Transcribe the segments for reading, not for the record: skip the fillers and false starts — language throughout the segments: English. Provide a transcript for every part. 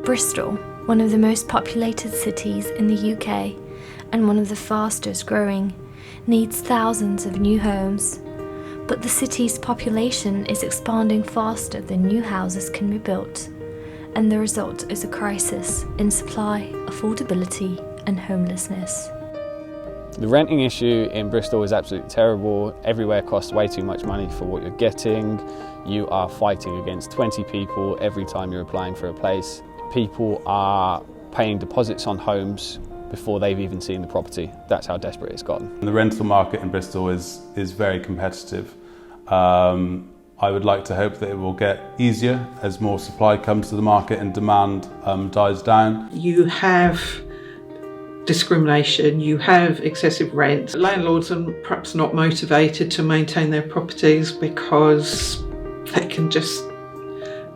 Bristol, one of the most populated cities in the UK and one of the fastest growing, needs thousands of new homes. But the city's population is expanding faster than new houses can be built, and the result is a crisis in supply, affordability and homelessness. The renting issue in Bristol is absolutely terrible. Everywhere costs way too much money for what you're getting. You are fighting against 20 people every time you're applying for a place. People are paying deposits on homes before they've even seen the property. That's how desperate it's gotten. The rental market in Bristol is very competitive. I would like to hope that it will get easier as more supply comes to the market and demand dies down. You have discrimination, you have excessive rent. Landlords are perhaps not motivated to maintain their properties because they can just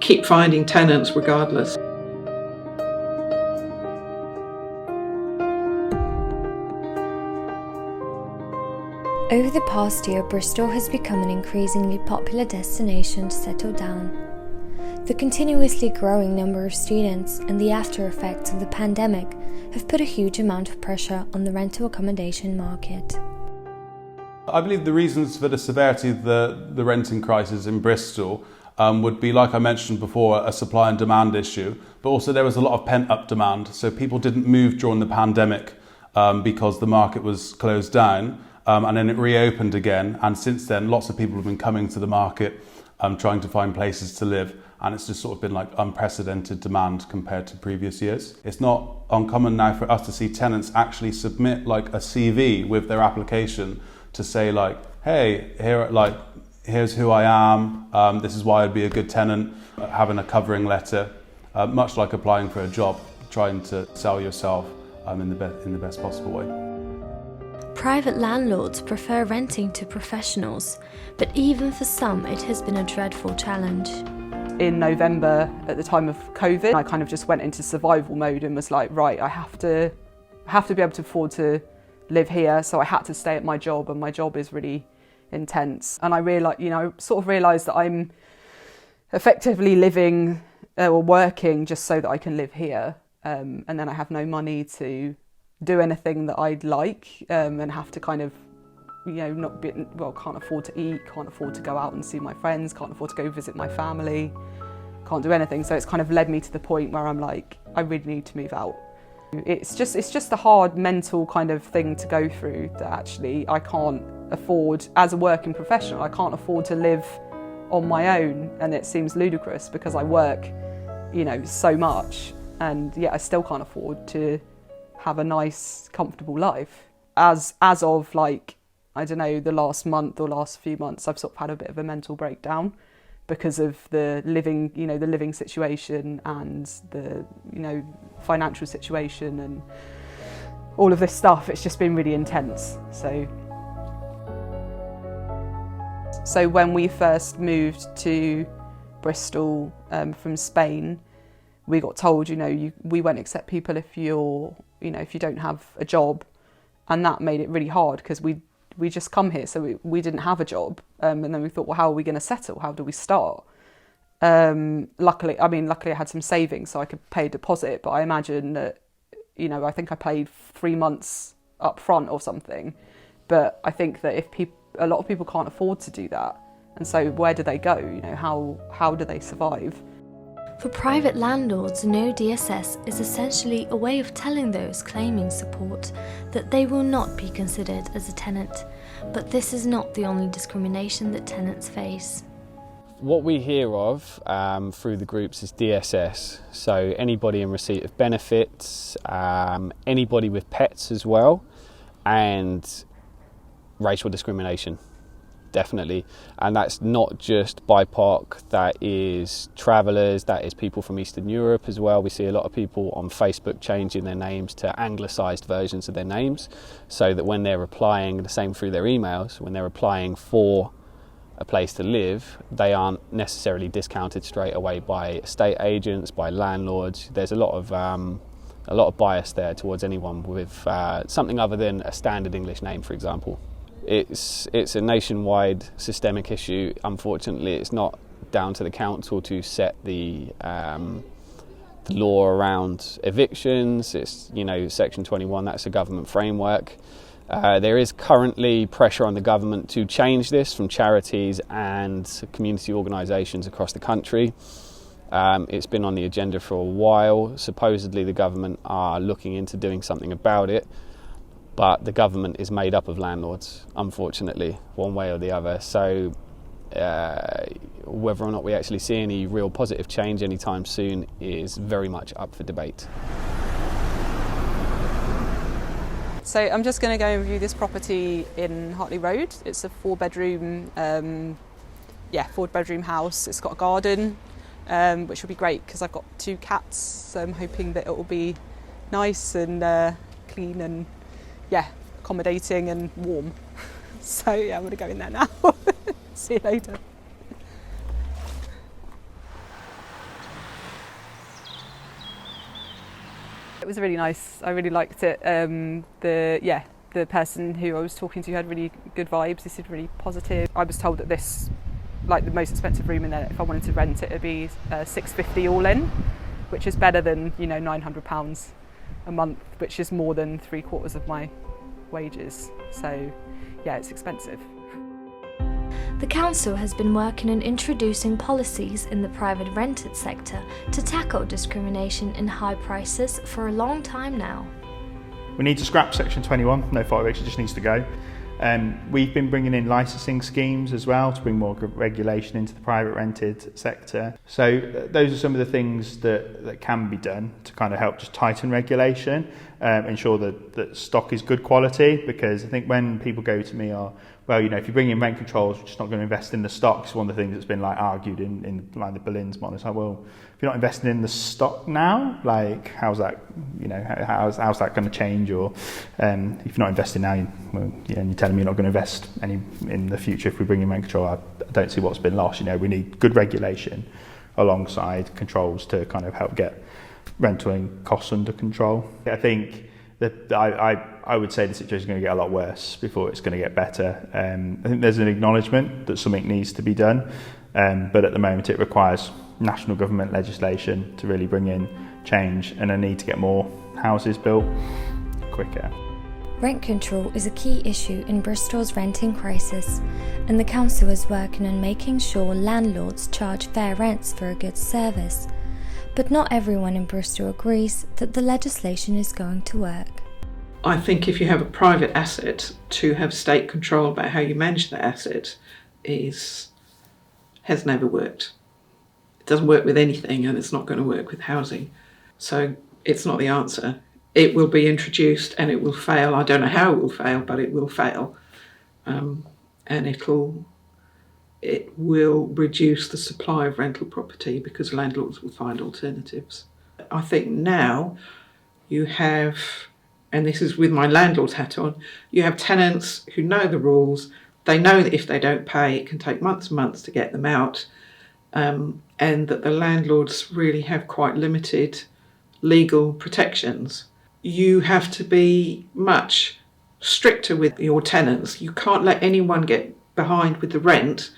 keep finding tenants regardless. Over the past year, Bristol has become an increasingly popular destination to settle down. The continuously growing number of students and the after effects of the pandemic have put a huge amount of pressure on the rental accommodation market. I believe the reasons for the severity of the renting crisis in Bristol would be, like I mentioned before, a supply and demand issue, but also there was a lot of pent-up demand. So people didn't move during the pandemic because the market was closed down, and then it reopened again. And since then, lots of people have been coming to the market trying to find places to live. And it's just sort of been like unprecedented demand compared to previous years. It's not uncommon now for us to see tenants actually submit like a CV with their application to say like, hey, here's who I am, this is why I'd be a good tenant, having a covering letter, much like applying for a job, trying to sell yourself in the best possible way. Private landlords prefer renting to professionals, but even for some it has been a dreadful challenge. In November, at the time of COVID, I kind of just went into survival mode and was like, right, I have to be able to afford to live here, so I had to stay at my job, and my job is really intense. And I realised that I'm effectively living or working just so that I can live here, and then I have no money to do anything that I'd like, and have to kind of can't afford to eat, can't afford to go out and see my friends, can't afford to go visit my family, can't do anything. So it's kind of led me to the point where I'm like, I really need to move out. It's just a hard mental kind of thing to go through, that actually I can't afford, as a working professional, I can't afford to live on my own, and it seems ludicrous because I work, so much, and yet I still can't afford to have a nice, comfortable life. As of I don't know, the last month or last few months, I've sort of had a bit of a mental breakdown because of the living situation and the, financial situation and all of this stuff. It's just been really intense. So when we first moved to Bristol from Spain, we got told, we won't accept people if you don't have a job, and that made it really hard because we just come here, so we didn't have a job, and then we thought, well, how are we going to settle? How do we start? Luckily I had some savings, so I could pay a deposit, but I imagine that, I think I paid 3 months up front or something. But I think that a lot of people can't afford to do that, and so where do they go? How do they survive? For private landlords, no DSS is essentially a way of telling those claiming support that they will not be considered as a tenant. But this is not the only discrimination that tenants face. What we hear of through the groups is DSS, so anybody in receipt of benefits, anybody with pets as well, and racial discrimination. Definitely, and that's not just BIPOC, that is travellers, that is people from Eastern Europe as well. We see a lot of people on Facebook changing their names to anglicised versions of their names, so that when they're applying, the same through their emails, when they're applying for a place to live, they aren't necessarily discounted straight away by estate agents, by landlords. There's a lot of bias there towards anyone with something other than a standard English name, for example. It's a nationwide systemic issue. Unfortunately, it's not down to the council to set the the law around evictions. It's, Section 21, that's a government framework. There is currently pressure on the government to change this from charities and community organisations across the country. It's been on the agenda for a while. Supposedly the government are looking into doing something about it, but the government is made up of landlords, unfortunately, one way or the other. So whether or not we actually see any real positive change anytime soon is very much up for debate. So I'm just going to go and view this property in Hartley Road. It's a four-bedroom house. It's got a garden, which will be great because I've got 2 cats. So I'm hoping that it will be nice and clean and accommodating and warm. So I'm going to go in there now. See you later. It was really nice. I really liked it. The person who I was talking to had really good vibes. He seemed really positive. I was told that this, like the most expensive room in there, if I wanted to rent it, it'd be $650 all in, which is better than £900 a month, which is more than 3/4 of my wages. So yeah, it's expensive. The council has been working on introducing policies in the private rented sector to tackle discrimination in high prices for a long time now. We need to scrap Section 21, no fire eviction, just needs to go. We've been bringing in licensing schemes as well to bring more regulation into the private rented sector. So those are some of the things that can be done to kind of help just tighten regulation, ensure that stock is good quality, because I think when people go to me if you bring in rent controls, we're just not going to invest in the stock. It's one of the things that's been argued in the Berlin's model. It's like, well, if you're not investing in the stock now, how's that, how's that going to change? Or if you're not investing now, and you're telling me you're not going to invest any in the future if we bring in rent control, I don't see what's been lost. We need good regulation alongside controls to kind of help get rental costs under control. I think that I would say the situation is going to get a lot worse before it's going to get better. I think there's an acknowledgement that something needs to be done, but at the moment it requires national government legislation to really bring in change, and a need to get more houses built quicker. Rent control is a key issue in Bristol's renting crisis, and the council is working on making sure landlords charge fair rents for a good service. But not everyone in Bristol agrees that the legislation is going to work. I think if you have a private asset, to have state control about how you manage that asset has never worked. It doesn't work with anything, and it's not going to work with housing. So it's not the answer. It will be introduced and it will fail. I don't know how it will fail, but it will fail. And it will reduce the supply of rental property because landlords will find alternatives. I think now you have, and this is with my landlord's hat on, you have tenants who know the rules. They know that if they don't pay, it can take months and months to get them out, and that the landlords really have quite limited legal protections. You have to be much stricter with your tenants. You can't let anyone get behind with the rent,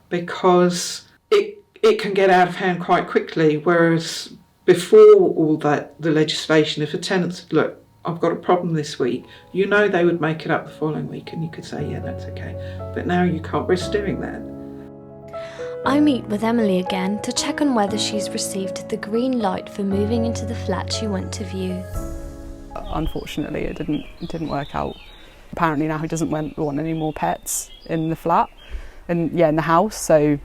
because it can get out of hand quite quickly. Whereas before all that, the legislation, if a tenant said, look, I've got a problem this week, they would make it up the following week, and you could say, yeah, that's okay. But now you can't risk doing that. I meet with Emilie again to check on whether she's received the green light for moving into the flat she went to view. Unfortunately, it didn't work out. Apparently now he doesn't want any more pets in the flat and in the house. So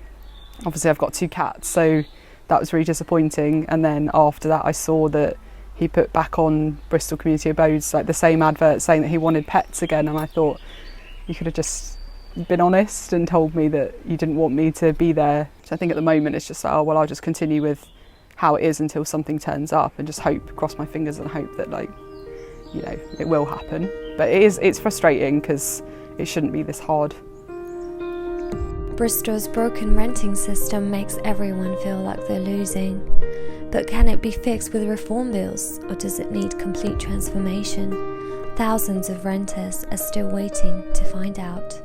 obviously I've got 2 cats, so that was really disappointing. And then after that I saw that he put back on Bristol Community Abodes the same advert saying that he wanted pets again, and I thought, you could have just been honest and told me that you didn't want me to be there. So I think at the moment it's just I'll just continue with how it is until something turns up, and just cross my fingers and hope that it will happen. But it's frustrating because it shouldn't be this hard. Bristol's broken renting system makes everyone feel like they're losing. But can it be fixed with reform bills, or does it need complete transformation? Thousands of renters are still waiting to find out.